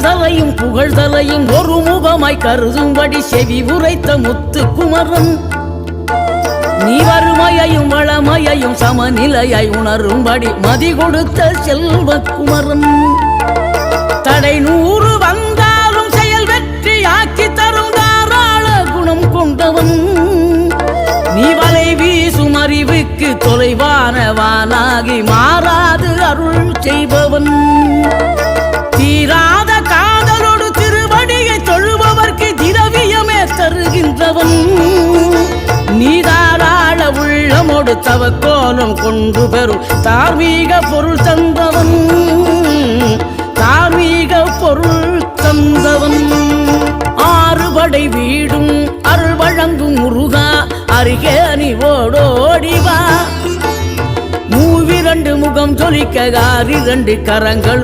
நிகழ்தலையும் புகழ்தலையும் ஒரு முகமாய் கருதும்படி செவி உரைத்த முத்து குமரன் நீ வறுமையையும் வளமையையும் சமநிலையை உணரும்படி மதி கொடுத்த செல்வ குமரன் தடை 100 வந்தாலும் செயல் வெற்றி ஆக்கி தரும் தாராள குணம் கொண்டவன் நீ வலை வீசும் அறிவுக்கு தொலைவானவானாகி மாறாது அருள் செய்பவன் தீராத காதலோடு திருவடியை தொழுபவர்க்கு திரவியமே தருகின்றவன் நீ தாராள உள்ளமோடு தவக்கோலம் கொண்டு பெறும் தார்மீக பொருள் தந்தவன் தார்மீக பொருள் தந்தவன் ஆறுபடை வீடும் அருள் வழங்கும் முருகா அருகே நீ ஓடோடிவா 2 முகம் ஜொலிக்க 2 கரங்கள்